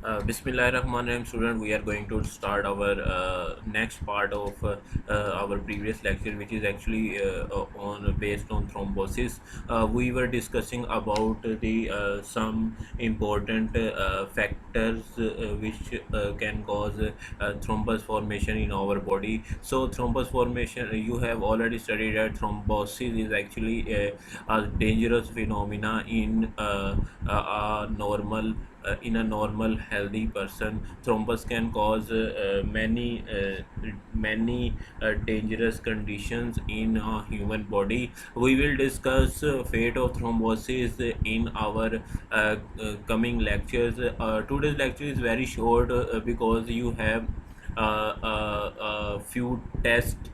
Bismillahirrahmanirrahim, student. We are going to start our next part of our previous lecture, which is actually on based on thrombosis. We were discussing about the some important factors which can cause thrombus formation in our body. So, thrombus formation, you have already studied that thrombosis is actually a dangerous phenomena in a normal healthy person. Thrombus can cause many dangerous conditions in a human body. We will discuss fate of thrombosis in our coming lectures. Today's lecture is very short because you have few tests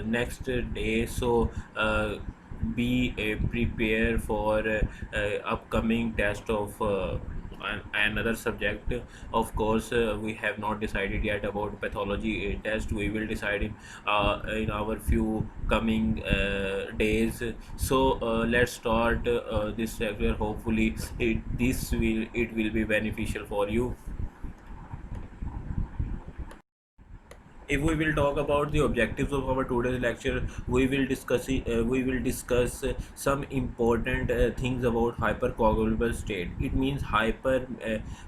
next day. So be prepare for upcoming test of another subject. Of course, we have not decided yet about pathology test. We will decide in our few coming days. So let's start this lecture. Hopefully it will be beneficial for you. If we will talk about the objectives of our today's lecture, we will discuss some important things about hypercoagulable state. It means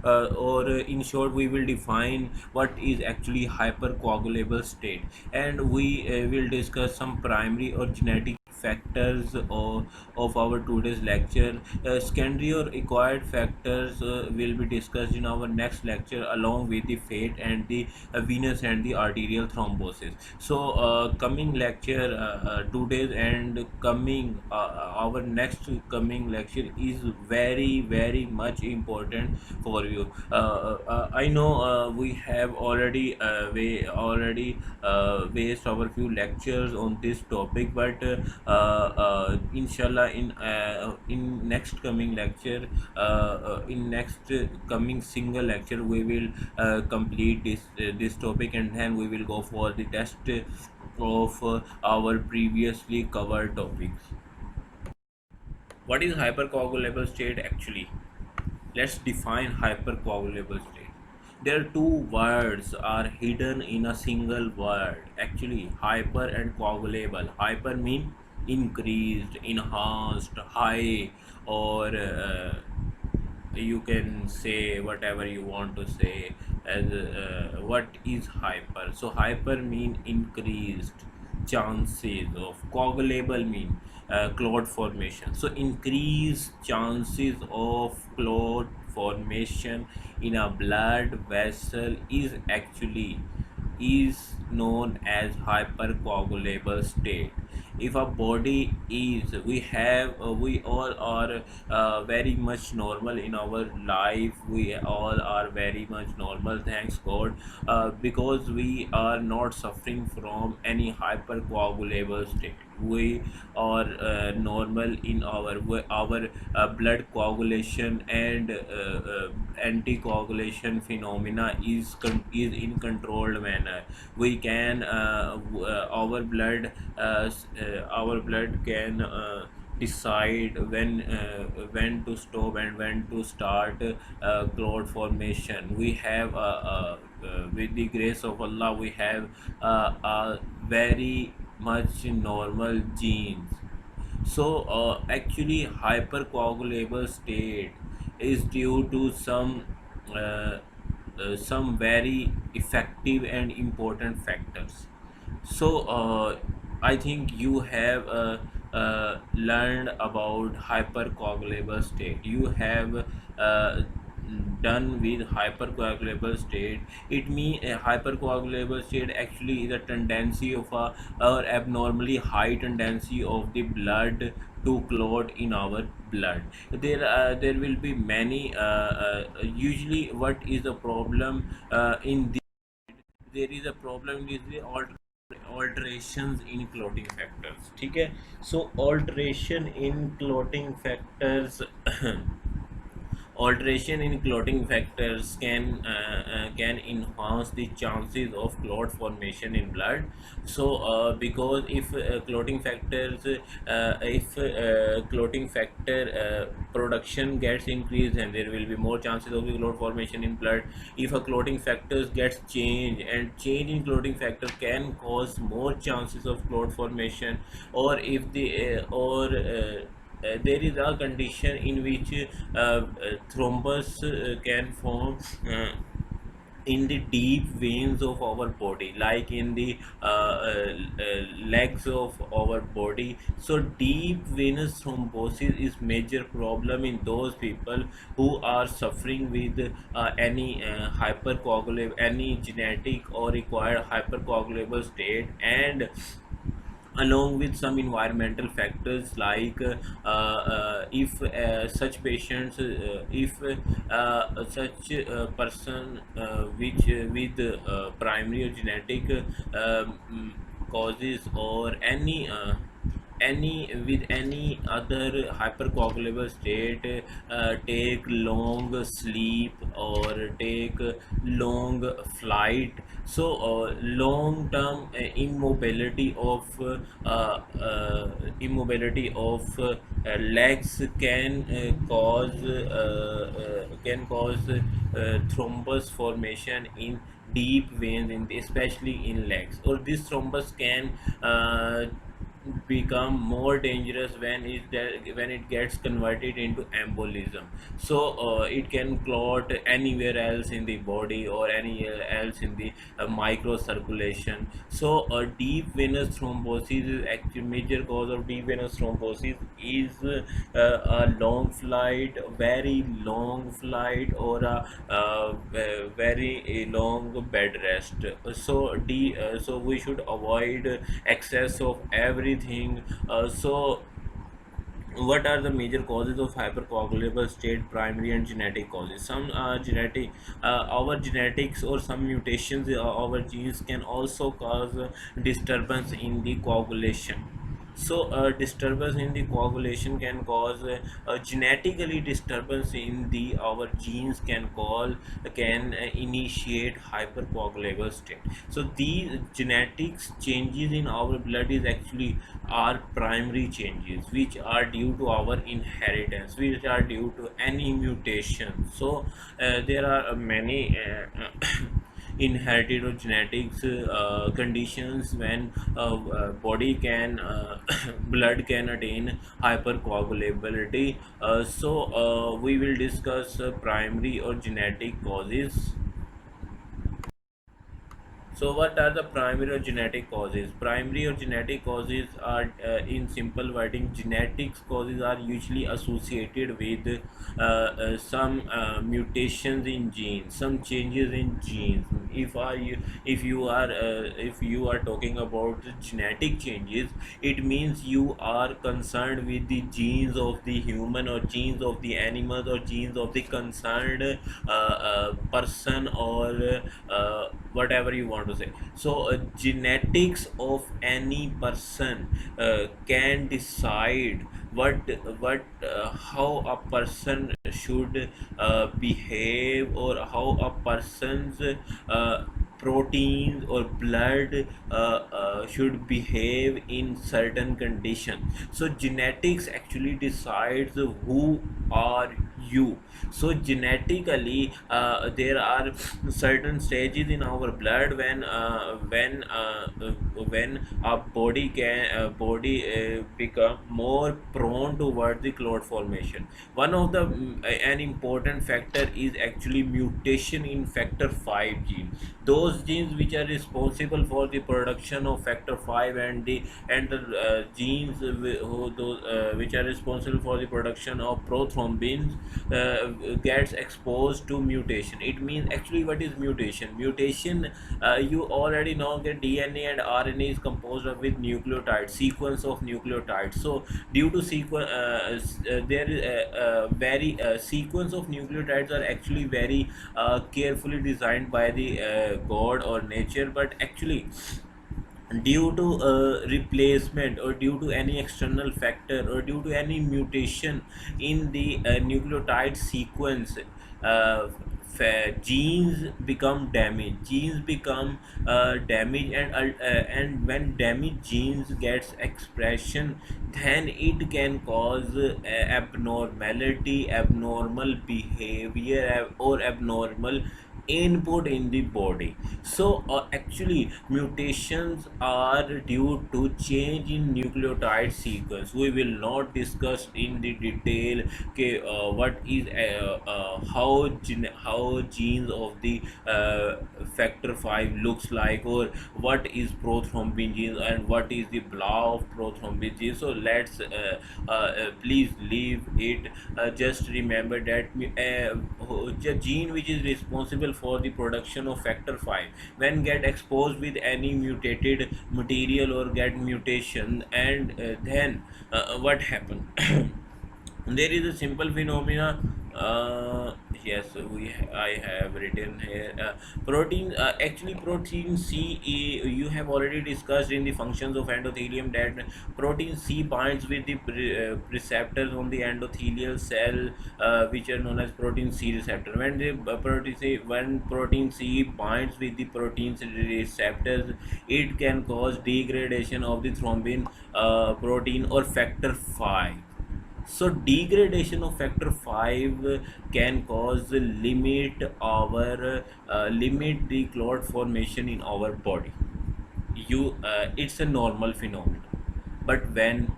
or in short, we will define what is actually hypercoagulable state, and we will discuss some primary or genetic factors of our today's lecture. Secondary or acquired factors will be discussed in our next lecture, along with the fate and the venous and the arterial thrombosis. So coming lecture today's and coming our next coming lecture is very much important for you. I know we have already waste our few lectures on this topic, but inshallah in next coming lecture, in next coming single lecture, we will complete this topic, and then we will go for the test of our previously covered topics. What is hypercoagulable state actually? Let's define hypercoagulable state. There are two words are hidden in a single word. Actually, hyper and coagulable. Hyper mean increased, enhanced, high, or you can say whatever you want to say as what is hyper. So hyper mean increased chances of, coagulable mean clot formation. So increased chances of clot formation in a blood vessel is known as hypercoagulable state. If a body is, we all are very much normal in our life. We all are very much normal, thanks God, because we are not suffering from any hypercoagulable state. We are normal in our blood coagulation and anticoagulation phenomena is in controlled manner. We can our blood can decide when to stop and when to start clot formation. We have with the grace of Allah, we have a very much normal genes. So actually hypercoagulable state is due to some very effective and important factors. So I think you have learned about hypercoagulable state. You have done with hypercoagulable state. It means a hypercoagulable state actually is a tendency of a or abnormally high tendency of the blood to clot in our blood. There will be many usually what is the problem in the there is a problem with the alterations in clotting factors. ठीक है. So alteration in clotting factors Alteration in clotting factors can enhance the chances of clot formation in blood. So because if clotting factors if clotting factor production gets increased, and there will be more chances of the clot formation in blood. If a clotting factors gets changed, and change in clotting factor can cause more chances of clot formation. Or if the there is a condition in which thrombus can form uh, in the deep veins of our body, like in the legs of our body. So deep venous thrombosis is major problem in those people who are suffering with any hypercoagulable, any genetic or required hypercoagulable state, and along with some environmental factors, like if such patients if such person which with primary or genetic causes, or any with any other hypercoagulable state, take long sleep or take long flight. So long term immobility of legs can cause thrombus formation in deep veins, especially in legs. Or this thrombus can become more dangerous when it gets converted into embolism. So it can clot anywhere else in the body, or anywhere else in the microcirculation. So deep venous thrombosis is actually major cause of deep venous thrombosis is a long flight, very long flight, or very long bed rest. So we should avoid excess of everything. So what are the major causes of hypercoagulable state? Primary and genetic causes. Some genetic our genetics or some mutations in our genes can also cause disturbance in the coagulation. So disturbance in the coagulation can cause genetically disturbance in the our genes can initiate hypercoagulable state. So these genetics changes in our blood is actually are primary changes, which are due to our inheritance, which are due to any mutation. So there are many inherited or genetics conditions when body can blood can attain hypercoagulability. We will discuss primary or genetic causes. So, what are the primary or genetic causes? Primary or genetic causes are, in simple wording, genetics causes are usually associated with some mutations in genes, some changes in genes. If you are talking about the genetic changes, it means you are concerned with the genes of the human, or genes of the animals, or genes of the concerned person, or whatever you want to say. So genetics of any person can decide what how a person should behave, or how a person's proteins or blood should behave in certain conditions. So genetics actually decides who are you. So genetically there are certain stages in our blood when our body become more prone toward the clot formation. One of the an important factor is actually mutation in factor 5 gene. Those genes which are responsible for the production of factor 5, and the genes which are responsible for the production of prothrombins gets exposed to mutation. It means, actually, what is mutation? You already know that DNA and RNA is composed of with nucleotides, sequence of nucleotides. So due to there is very sequence of nucleotides are actually very carefully designed by the god or nature. But actually due to replacement or due to any external factor or due to any mutation in the nucleotide sequence, genes become damaged. Genes become damaged, and when damaged genes gets expression, then it can cause abnormality, abnormal behavior, or abnormal input in the body. So actually mutations are due to change in nucleotide sequence. We will not discuss in the detail what is how genes of the factor 5 looks like, or what is prothrombin genes and what is the blah of prothrombin genes. So let's please leave it. Just remember that the gene which is responsible for the production of factor 5, when get exposed with any mutated material or get mutation, and then what happen? There is a simple phenomena. Yes, I have written here. Protein, actually protein C, you have already discussed in the functions of endothelium that protein C binds with the receptors on the endothelial cell, which are known as protein C receptor. When the when protein C binds with the protein C receptors, it can cause degradation of the thrombin protein or factor 5. So degradation of factor 5 can cause limit the clot formation in our body. It's a normal phenomenon. But when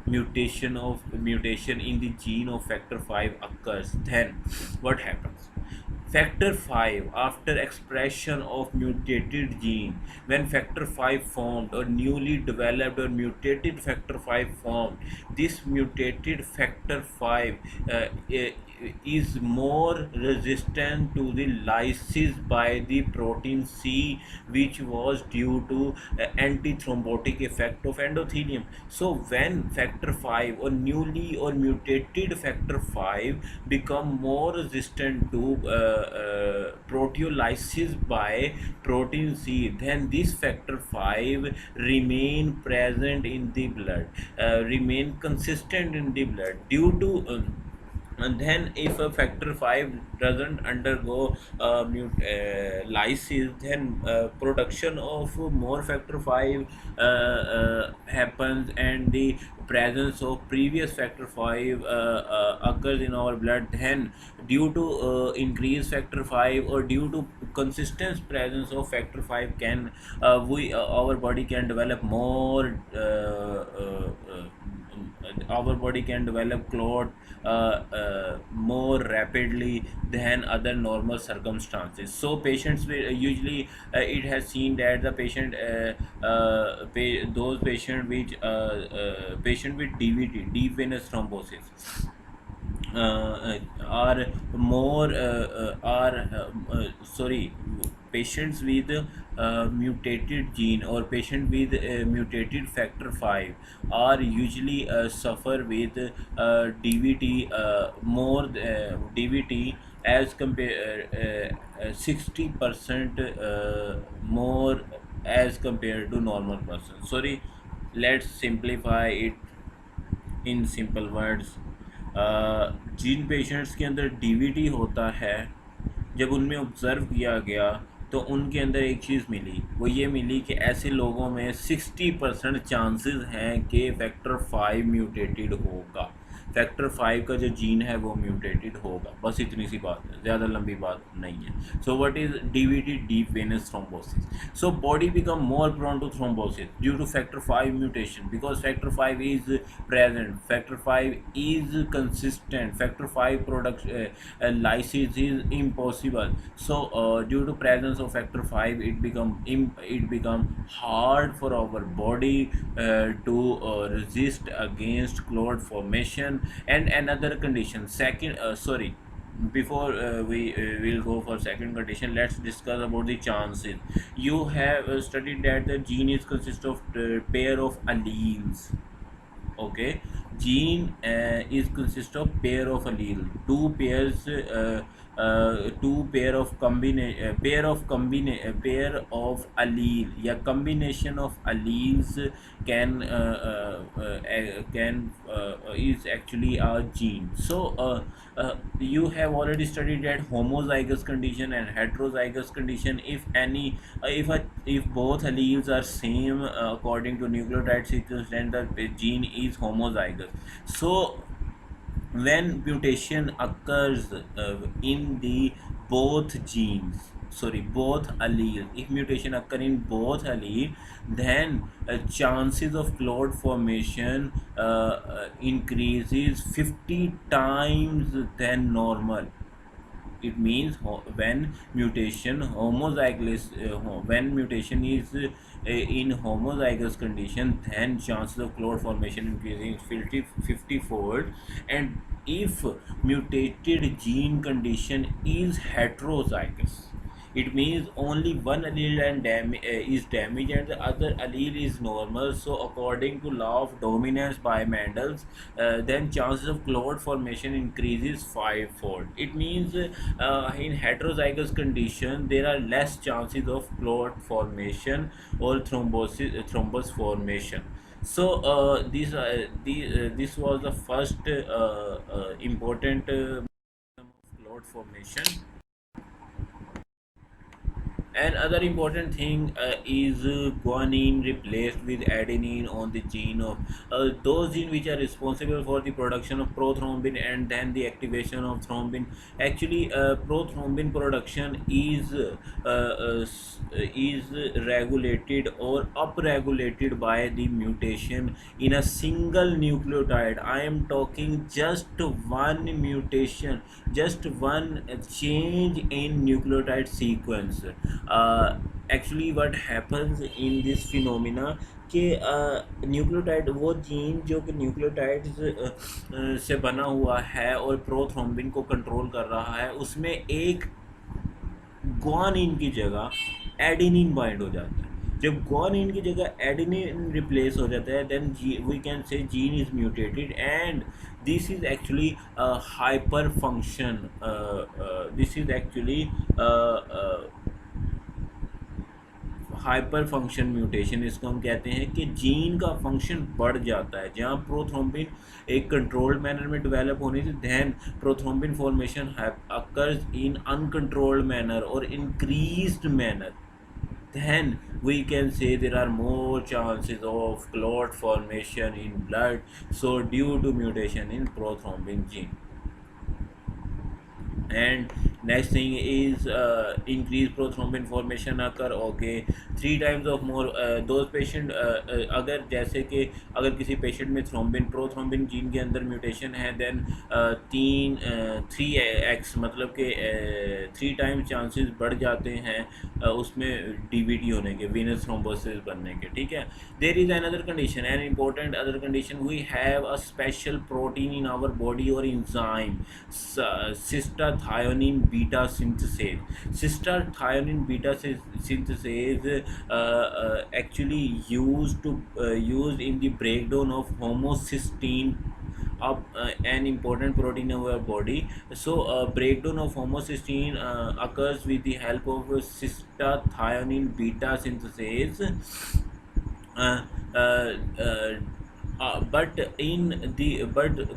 mutation in the gene of factor 5 occurs, then what happens? Factor 5, after expression of mutated gene, when factor 5 formed or newly developed or mutated factor 5 formed, this mutated factor 5 uh, i- is more resistant to the lysis by the protein C, which was due to antithrombotic effect of endothelium. So when factor 5 or newly or mutated factor 5 become more resistant to proteolysis by protein C, then this factor 5 remain present in the blood, remain consistent in the blood due to and then if a factor 5 doesn't undergo lysis, then production of more factor 5 happens, and the presence of previous factor 5 occurs in our blood. Then due to increased factor 5 or due to consistent presence of factor 5, can we our body can develop more our body can develop clot more rapidly than other normal circumstances. So patients will usually it has seen that the those patient which patient with DVT, deep venous thrombosis, are more are sorry patients with mutated gene or patient with mutated factor 5 are usually suffer with DVT DVT as compare 60% more as compared to normal person. Sorry, let's simplify it in simple words. जिन patients के अंदर DVT होता है, जब उनमें observe किया गया तो उनके अंदर एक चीज़ मिली, वो ये मिली कि ऐसे लोगों में 60% चांसेस हैं कि फैक्टर 5 म्यूटेटेड होगा। फैक्टर 5 का जो जीन है वो म्यूटेटेड होगा। बस इतनी सी बात है, ज़्यादा लंबी बात नहीं है। So what is DVT, deep venous thrombosis? So body become more prone to thrombosis due to factor 5 mutation, because factor 5 is present, factor 5 is consistent, factor 5 lysis is impossible. So due to presence of factor 5, it become hard for our body to resist against clot formation. And another condition, second sorry, before we will go for second condition, let's discuss about the chances. You have studied that the gene is consist of pair of alleles. Okay, gene is consist of pair of allele, two pair of pair of allele, या combination of alleles can is actually a gene. So you have already studied that homozygous condition and heterozygous condition. If any if both alleles are same according to nucleotide sequence, then the gene is homozygous. So when mutation occurs in the both genes, sorry, both allele, if mutation occur in both allele, then chances of clot formation increases 50 times than normal. It means when mutation homozygous when mutation is in homozygous condition, then chances of clot formation increasing 50 fold. And if mutated gene condition is heterozygous, it means only one allele is damaged and the other allele is normal. So according to law of dominance by Mendel's, then chances of clot formation increases fivefold. It means in heterozygous condition there are less chances of clot formation or thrombus formation. So this was the first important clot formation. Another important thing is guanine replaced with adenine on the gene of those genes which are responsible for the production of prothrombin and then the activation of thrombin. Actually, prothrombin production is regulated or upregulated by the mutation in a single nucleotide. I am talking just one mutation, just one change in nucleotide sequence. uh, Actually what happens in this phenomena कि nucleotide वो gene जो कि nucleotides से बना हुआ है और prothrombin को कंट्रोल कर रहा है, उसमें एक ग्वानिन की जगह एडेनिन बाइंड हो जाता है. जब ग्वानिन की जगह एडेनिन रिप्लेस हो जाता है, then we can say gene is mutated and this is actually a hyper function. This is actually hyper function mutation. इसको हम कहते हैं कि जीन का फंक्शन बढ़ जाता है. जहाँ प्रोथ्रोम्बिन एक कंट्रोल्ड मैनर में डेवलप होने से, then prothrombin formation occurs in uncontrolled manner और increased manner, then we can say there are more chances of clot formation in blood, so due to mutation in prothrombin gene. And next thing is increased prothrombin formation occur. Okay, 3 times of more those patient अगर जैसे कि अगर किसी patient में prothrombin gene के अंदर mutation है, then 3x मतलब कि 3 टाइम चांसेस बढ़ जाते हैं उसमें डीवीटी होने के, वीनस थ्रोम्बोसिस बनने के. ठीक है. There is another condition, an important other condition, we have a special protein in our body और enzyme, cystathionine beta synthase. Cystathionine beta synthase actually used in the breakdown of homocysteine, an important protein of our body. So breakdown of homocysteine occurs with the help of cystathionine beta synthase. uh, uh, uh, but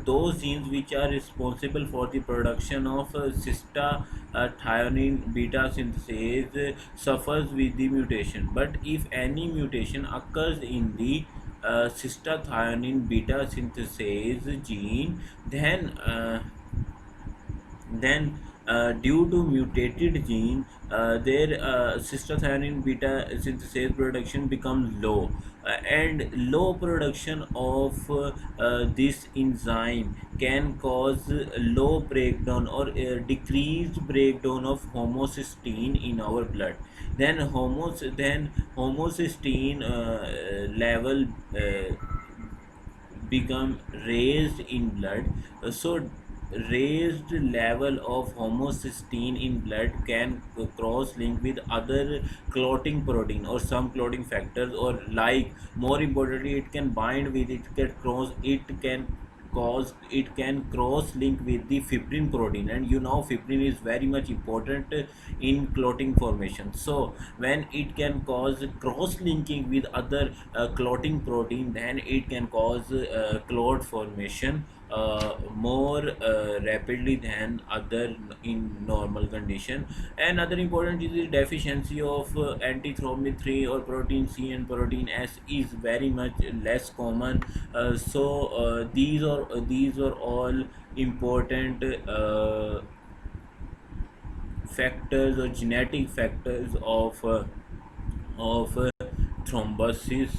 those genes which are responsible for the production of cystathionine beta synthase suffers with the mutation. But if any mutation occurs in the cystathionine beta synthase gene, then due to mutated gene, their cystathionine beta synthase production becomes low, and low production of this enzyme can cause low breakdown or decreased breakdown of homocysteine in our blood. Then homocysteine level become raised in blood. So raised level of homocysteine in blood can cross link with other clotting protein or some clotting factors, or like more importantly it can bind with, it can cause, it can cross link with the fibrin protein. And you know fibrin is very much important in clotting formation. So when it can cause cross linking with other clotting protein, then it can cause clot formation more rapidly than other in normal condition. Another important is the deficiency of antithrombin 3 or protein C and protein S is very much less common. These are all important factors or genetic factors of thrombosis.